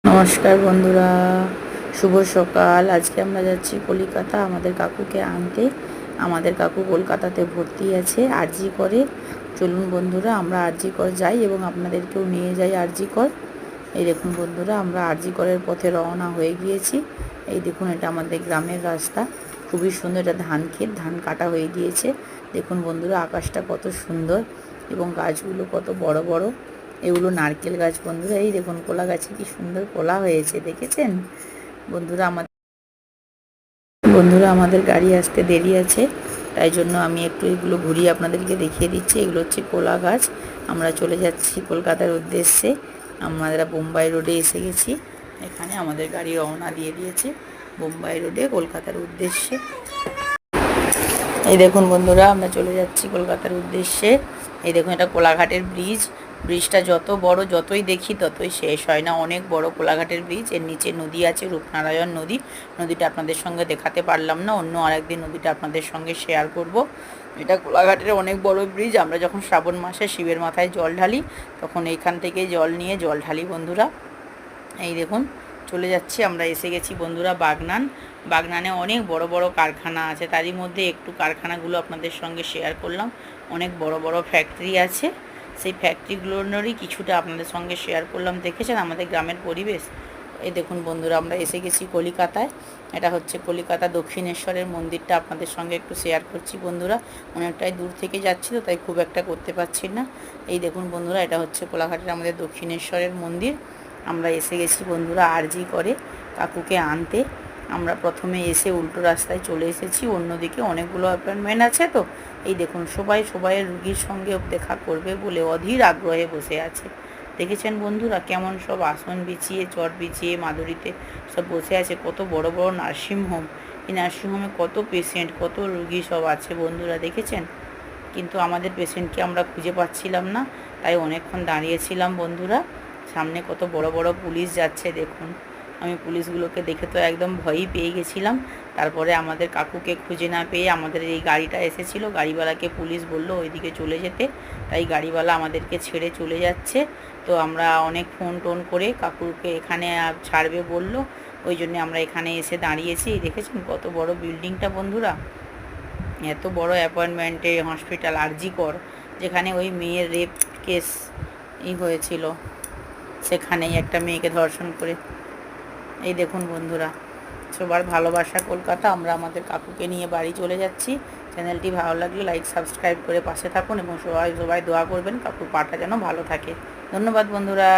নমস্কার বন্ধুরা, শুভ সকাল। আজকে আমরা যাচ্ছি কলিকাতা আমাদের কাকুকে আনতে। আমাদের কাকু কলকাতাতে ভর্তি আছে আরজি করে। চলুন বন্ধুরা, আমরা আরজি কর যাই এবং আপনাদেরকেও নিয়ে যাই আরজি কর। এই দেখুন বন্ধুরা, আমরা আরজি করের পথে রওনা হয়ে গিয়েছি। এই দেখুন, এটা আমাদের গ্রামের রাস্তা, খুবই সুন্দর। এটা ধান ক্ষেত, ধান কাটা হয়ে গিয়েছে। দেখুন বন্ধুরা, আকাশটা কত সুন্দর এবং গাছগুলো কত বড় বড়। এগুলো নারকেল গাছ বন্ধুরা। এই দেখুন কলা গাছে কি সুন্দর কলা হয়েছে, দেখেছেন বন্ধুরা আমাদের গাড়ি আসতে দেরি আছে, তাই জন্য আমি একটু এগুলো ঘুরিয়ে আপনাদেরকে দেখিয়ে দিচ্ছি। এগুলো হচ্ছে কলা গাছ। আমরা চলে যাচ্ছি কলকাতার উদ্দেশ্যে। আমরা বোম্বাই রোডে এসে গেছি। এখানে আমাদের গাড়ি রওনা দিয়ে দিয়েছে বোম্বাই রোডে কলকাতার উদ্দেশ্যে। এই দেখুন বন্ধুরা, আমরা চলে যাচ্ছি কলকাতার উদ্দেশ্যে। এই দেখুন, এটা কোলাঘাটের ব্রিজ। ব্রিজটা যত বড়, যতই দেখি ততই শেষ হয় না। অনেক বড় কোলাঘাটের ব্রিজ। এর নিচে নদী আছে, রূপনারায়ণ নদী। নদীটা আপনাদের সঙ্গে দেখাতে পারলাম না, অন্য আরেকদিন নদীটা আপনাদের সঙ্গে শেয়ার করব। এটা কোলাঘাটের অনেক বড় ব্রিজ। আমরা যখন শ্রাবণ মাসে শিবের মাথায় জল ঢালি, তখন এইখান থেকে জল নিয়ে জল ঢালি বন্ধুরা। এই দেখুন, চলে যাচ্ছি। আমরা এসে গেছি বন্ধুরা বাগনান। বাগনানে অনেক বড় বড় কারখানা আছে, তারই মধ্যে একটু কারখানাগুলো আপনাদের সঙ্গে শেয়ার করলাম। অনেক বড় বড় ফ্যাক্টরি আছে, সেই ফ্যাক্টরিগুলোরই কিছুটা আপনাদের সঙ্গে শেয়ার করলাম। দেখেছেন আমাদের গ্রামের পরিবেশ। এই দেখুন বন্ধুরা, আমরা এসে গেছি কলিকাতায়। এটা হচ্ছে কলিকাতা দক্ষিণেশ্বরের মন্দিরটা আপনাদের সঙ্গে একটু শেয়ার করছি বন্ধুরা। অনেকটাই দূর থেকে যাচ্ছি তো, তাই খুব একটা করতে পারছি না। এই দেখুন বন্ধুরা, এটা হচ্ছে কোলাঘাটের আমাদের দক্ষিণেশ্বরের মন্দির। আমরা এসে গেছি বন্ধুরা আরজি করে কাকুকে আনতে। আমরা প্রথমে এসে উল্টো রাস্তায় চলে এসেছি, অন্যদিকে অনেকগুলো অ্যাপয়েন্টমেন্ট আছে তো। এই দেখুন, সবাইয়ের রুগীর সঙ্গে দেখা করবে বলে অধীর আগ্রহে বসে আছে। দেখেছেন বন্ধুরা কেমন সব আসন বিছিয়ে, চট বিছিয়ে মাদুরিতে সব বসে আছে। কত বড় বড় নার্সিংহোম। এই নার্সিংহোমে কত পেশেন্ট, কত রুগী সব আছে বন্ধুরা, দেখেছেন। কিন্তু আমাদের পেশেন্টকে আমরা খুঁজে পাচ্ছিলাম না, তাই অনেকক্ষণ দাঁড়িয়েছিলাম বন্ধুরা। সামনে কত বড় বড় পুলিশ যাচ্ছে দেখুন। আমি পুলিশগুলোকে দেখে তো একদম ভয়ই পেয়ে গেছিলাম। তারপরে আমাদের কাকুকে খুঁজে না পেয়ে আমাদের এই গাড়িটা এসেছিলো, গাড়িওয়ালাকে পুলিশ বলল ওইদিকে চলে যেতে, তাই গাড়িওয়ালা আমাদেরকে ছেড়ে চলে যাচ্ছে। তো আমরা অনেক ফোন টোন করে কাকুকে এখানে ছাড়বে বলল, ওই জন্য আমরা এখানে এসে দাঁড়িয়েছি। দেখেছেন কত বড় বিল্ডিংটা বন্ধুরা। এত বড় অ্যাপয়েন্টমেন্টে হসপিটাল আরজি কর, যেখানে ওই মেয়ের রেপ কেস হয়েছিল, সেখানেই একটা মেয়েকে ধর্ষণ করে। এই দেখুন বন্ধুরা, সবার ভালোবাসা কলকাতা। আমরা আমাদের কাকুকে নিয়ে বাড়ি চলে যাচ্ছি। চ্যানেলটি ভালো লাগলে লাইক সাবস্ক্রাইব করে পাশে থাকুন এবং সবাই দোয়া করবেন কাকুর পাটা যেন ভালো থাকে। ধন্যবাদ বন্ধুরা।